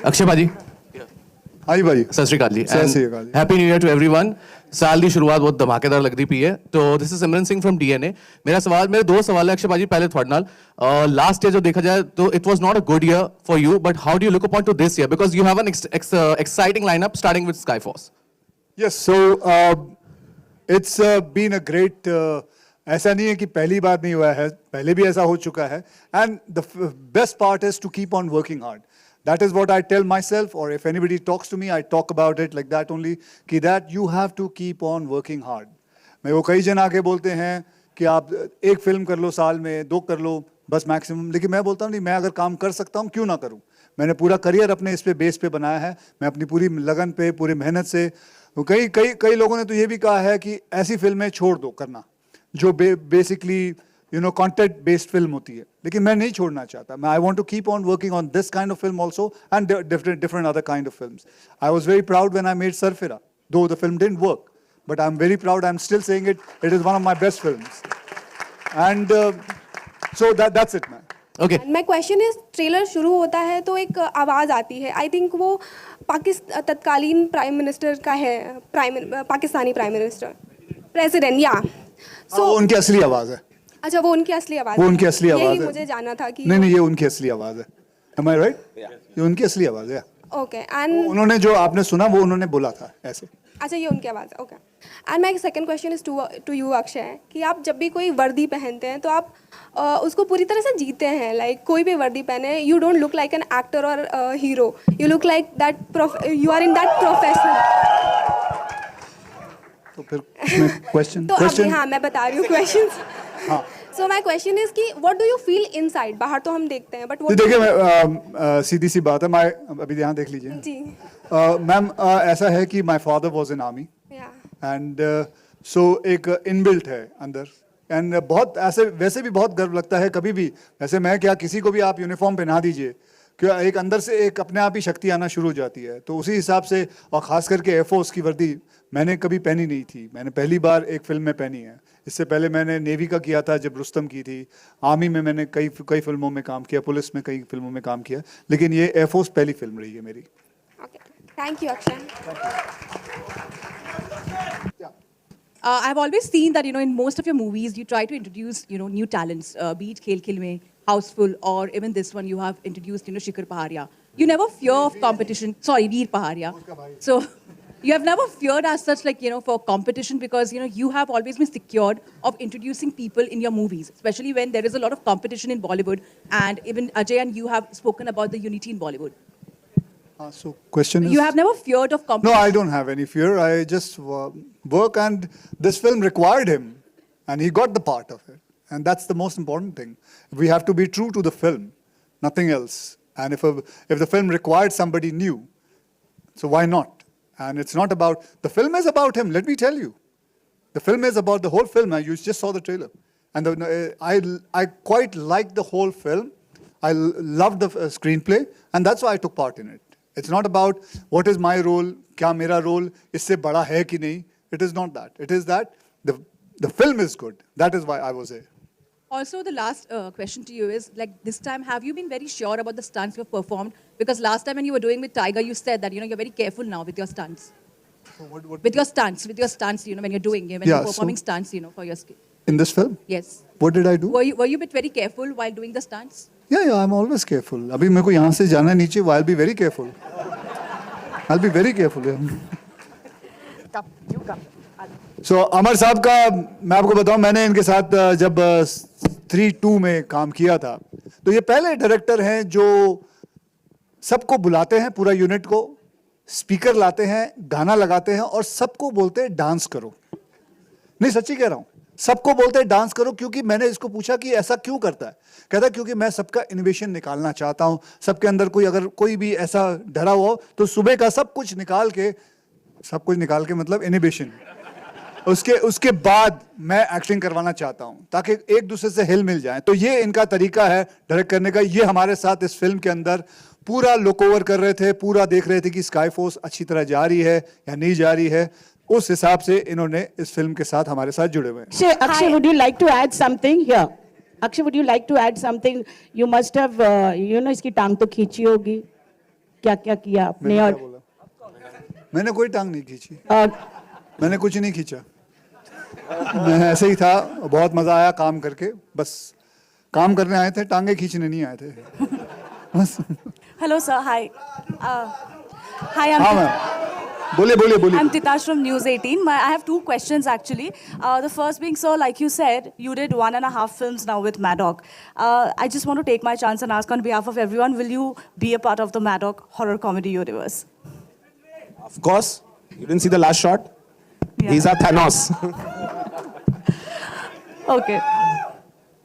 अक्षय भाजी, हाँ जी भाई, सत श्री अकाल जी, सत श्री अकाल जी। Happy new year to everyone. साल की शुरुआत बहुत धमाकेदार लगती पई है। तो this is Simran Singh from DNA. मेरे दो सवाल है अक्षय भाजी। पहले थोड़े नाल लास्ट ईयर जो देखा जाए तो it was not a good year for you, but how do you look upon two this year, because you have an exciting lineup starting with sky force. Yes, so it's been a great. ऐसा नहीं है कि पहली बार नहीं हुआ है, पहले भी ऐसा हो चुका है. And the best part is to keep on working hard. That is what I tell myself, or if anybody talks to me, I talk about it like that only. कि that you have to keep on working hard. मैं वो कई जन आके बोलते हैं कि आप एक फिल्म कर लो साल में, 2 कर लो बस मैक्सिमम. लेकिन मैं बोलता हूँ नहीं, मैं अगर काम कर सकता हूँ क्यों ना करूँ. मैंने पूरा करियर अपने इस पे बेस पे बनाया है. मैं अपनी पूरी लगन पे, पूरी मेहनत से. कई लोगों ने तो ये भी कहा है कि ऐसी फिल्में छोड़ दो करना जो बेसिकली कंटेंट बेस्ड फिल्म होती है, लेकिन मैं नहीं छोड़ना चाहता. मैं I want to keep on working on this kind of film also and different other kind of films. I was very proud when I made Sarfira, though the film didn't work, but I am very proud. I am still saying it is one of my best films. And so that's it man. Okay, my question is, trailer शुरू होता है तो एक आवाज़ आती है, I think वो तत्कालीन प्राइम मिनिस्टर का है, पाकिस्तानी प्राइम मिनिस्टर, प्रेसिडेंट, या वो उनकी असली आवाज है. अच्छा, वो उनकी असली आवाज़ वो है. उनकी असली आवाज यही है. मुझे जानना था कि नहीं, ये उनकी असली आवाज है. Am I right? ये उनकी असली आवाज है. ओके. एंड उन्होंने जो आपने सुना वो उन्होंने बोला था ऐसे. अच्छा, ये उनकी आवाज़ है. Okay. And my second question is to you Akshay, कि आप जब भी कोई वर्दी पहनते हैं तो आप उसको पूरी तरह से जीते हैं. लाइक कोई भी वर्दी पहने, you don't look like an actor और hero, you look like that, you are in that professional. तो फिर क्वेश्चन तो अभी हाँ, मैं बता रही हूँ क्वेश्चंस. हाँ. सो माय क्वेश्चन इज कि what do you feel inside. बाहर तो हम देखते हैं, बट तो देखिए, मैं सीधी सी बात है. मैं अभी यहाँ देख लीजिए जी. मैम, ऐसा है कि my father was in army या एंड सो एक इनबिल्ट है अंदर. एंड बहुत ऐसे वैसे भी बहुत गर्व लगता है कभी भी. वैसे मैं क्या, किसी को भी आप यूनिफॉर्म पहना दीजिए, क्या एक अंदर से एक अपने आप ही शक्ति आना शुरू हो जाती है. तो उसी हिसाब से, और ख़ास करके एयरफोर्स की वर्दी मैंने कभी पहनी नहीं थी. मैंने पहली बार एक फिल्म में पहनी है. इससे पहले मैंने नेवी का किया था जब रुस्तम की थी. आर्मी में मैंने कई फिल्मों में काम किया, पुलिस में कई फिल्मों में काम किया, लेकिन ये एयरफोर्स पहली फिल्म रही है मेरी. Okay. Thank you Akshay. I've always seen that, in most of your movies, you try to introduce, new talents, be it Khel Khil Mein, Houseful, or even this one you have introduced, Shikhar Paharia. You never fear of competition. Sorry, Veer Paharia. So, you have never feared as such, like, for competition, because, you have always been secured of introducing people in your movies, especially when there is a lot of competition in Bollywood. And even Ajay and you have spoken about the unity in Bollywood. So question is, You have never feared of no, competition. I don't have any fear. I just work, and this film required him, and he got the part of it, and that's the most important thing. We have to be true to the film, nothing else. And if the film required somebody new, so why not? And it's not about the film is about him. Let me tell you, the film is about the whole film. You just saw the trailer, and I quite liked the whole film. I loved the screenplay, and that's why I took part in it. It's not about what is my role, क्या मेरा role इससे बड़ा है कि नहीं. It is not that. It is that the film is good. That is why I was there. Also, the last question to you is, like, this time, have you been very sure about the stunts you have performed? Because last time when you were doing with Tiger, you said that, you're very careful now with your stunts. So what With your stunts, when you're doing, when Yeah, you're performing so- stunts, for your skill. in this film? Yes. What did I do? Were you a bit very careful while doing the stunts? Yeah, I'm always careful. अभी मेरे को यहाँ से जाना है नीचे. I'll be very careful. I'll be very careful. Yeah. So अमर साहब का मैं आपको बताऊं, मैंने इनके साथ जब 3-2 में काम किया था, तो ये पहले डायरेक्टर हैं जो सबको बुलाते हैं, पूरा यूनिट को, स्पीकर लाते हैं, गाना लगाते हैं और सबको बोलते हैं डांस करो. नहीं, सच्ची कह रहा हूं, सबको बोलते हैं डांस करो. क्योंकि मैंने इसको पूछा कि ऐसा क्यों करता है. कहता है क्योंकि मैं सबका इनोवेशन निकालना चाहता हूं. सबके अंदर अगर कोई भी ऐसा डरा हुआ हो, तो सुबह का सब कुछ निकाल के मतलब इनोवेशन, उसके बाद मैं एक्टिंग करवाना चाहता हूं, ताकि एक दूसरे से हिल मिल जाए. तो ये इनका तरीका है डायरेक्ट करने का. ये हमारे साथ इस फिल्म के अंदर पूरा लुक ओवर कर रहे थे, पूरा देख रहे थे कि स्काई फोर्स अच्छी तरह जा रही है या नहीं जा रही है. उस हिसाब से इन्होंने इस फिल्म के साथ हमारे साथ जुड़े हुए हैं. Akshay, would you like to add something here? Akshay, would you like to add something? You must have, इसकी टांग तो खींची होगी. क्या क्या किया आपने मैंने और क्या बोला? मैंने कोई टांग नहीं खींची, मैंने कुछ नहीं खींचा, मैं ऐसे ही था। बहुत मजा आया काम करके, बस काम करने आए थे, टांगे खींचने नहीं आए थे बस। Hello, sir. Hi. Hi, हाँ मैम, बोलिए बोलिए बोलिए। I'm Titash from News 18. I have two questions actually. The first being, sir, like you said, you did 1.5 films now with Maddock. I just want to take my chance and ask on behalf of everyone, will you be a part of the Maddock horror comedy universe? Of course. You didn't see the last shot? Yeah. He's our Thanos. Okay.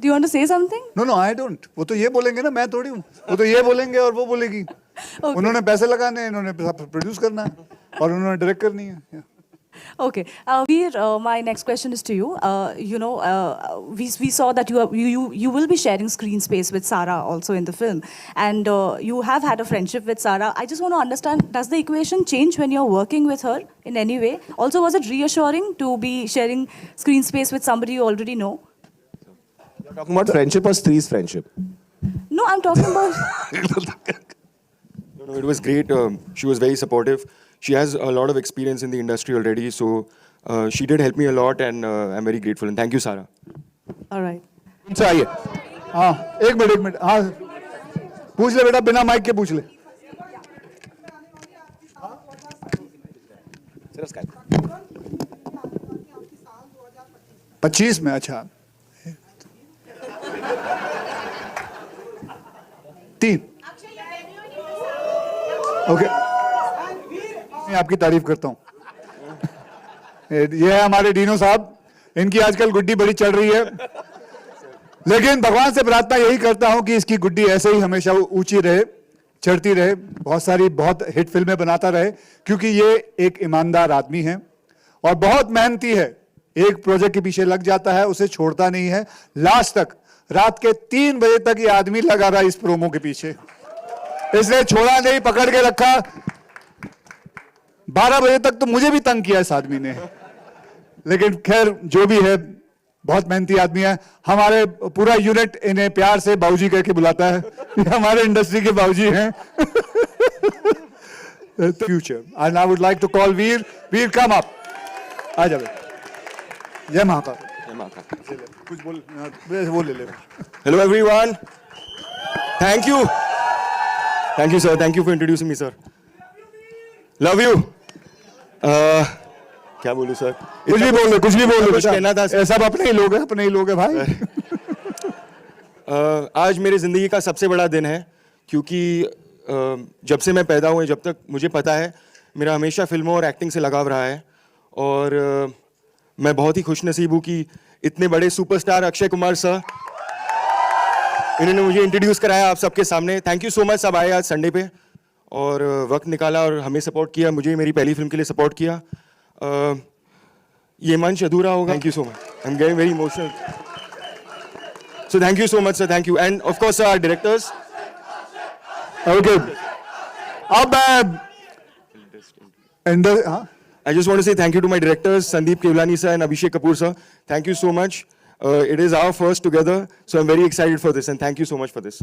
Do you want to say something? No no I don't, वो तो ये बोलेंगे ना, मैं थोड़ी हूँ, वो तो ये बोलेंगे और वो बोलेगी। उन्होंने पैसे लगाने हैं, इन्होंने प्रोड्यूस करना है और उन्होंने डायरेक्ट करनी है। Yeah. Okay. Veer, my next question is to you. We saw that you will be sharing screen space with Sara also in the film, and you have had a friendship with Sara. I just want to understand, does the equation change when you're working with her in any way? Also, was it reassuring to be sharing screen space with somebody you already know? You're talking about friendship or Stree's friendship? No, I'm talking about... No, it was great. She was very supportive. She has a lot of experience in the industry already, so she did help me a lot, and I'm very grateful. And thank you, Sarah. All right. उनसे आइए। हाँ एक minute, हाँ पूछ ले बेटा, बिना mic के पूछ ले। Sir, Skype. 25 में, अच्छा 3। ओके, मैं आपकी तारीफ करता हूँ। ये है हमारे डीनो साहब, इनकी आजकल गुड्डी बड़ी चल रही है, लेकिन भगवान से प्रार्थना यही करता हूं कि इसकी गुड्डी ऐसे ही हमेशा ऊंची रहे, चढ़ती रहे, बहुत हिट फिल्में बनाता रहे, क्योंकि ये एक ईमानदार आदमी है और बहुत मेहनती है। एक प्रोजेक्ट के पीछे लग जाता है, उसे छोड़ता नहीं है लास्ट तक। रात के 3 बजे तक ये आदमी लगा रहा इस प्रोमो के पीछे, इसने छोड़ा नहीं, पकड़ के रखा। 12 बजे तक तो मुझे भी तंग किया इस आदमी ने, लेकिन खैर जो भी है, बहुत मेहनती आदमी है। हमारे पूरा यूनिट इन्हें प्यार से बाबूजी कह के बुलाता है, ये हमारे इंडस्ट्री के बाबूजी हैं। Future, and I would like to call Veer. Veer come up, आ जाओ। जय महाकाल। Jai Mahakal. कुछ वो ले ले। Hello, everyone. Thank you. Thank you, sir. Thank you for introducing me, sir. Love you. क्या बोलूं सर? कुछ भी बोल ले, कुछ भी बोल ले। कुछ कहना था सर। सब अपने ही लोग हैं, अपने ही लोग हैं भाई। आज मेरे ज़िंदगी का सबसे बड़ा दिन है, क्योंकि जब से मैं पैदा हुआ, जब तक मुझे पता है, मेरा हमेशा फिल्मों और एक्टिंग से लगाव रहा है। और मैं बहुत ही खुशनसीब हूँ कि इतने बड़े सुपरस्टार अक्षय कुमार सर, इन्होंने मुझे इंट्रोड्यूस कराया आप सबके सामने। Thank you so much. सब आए आज संडे पे और वक्त निकाला और हमें सपोर्ट किया, मुझे मेरी पहली फिल्म के लिए सपोर्ट किया। ये मंच अधूरा होगा। Thank you so much, I am getting very emotional. So thank you so much sir, thank you. And of course our directors. Okay, अब I just want to say thank you to my directors, Sandeep Kevlani sir and Abhishek Kapoor sir. Thank you so much. It is our first together, so I'm very excited for this, and thank you so much for this.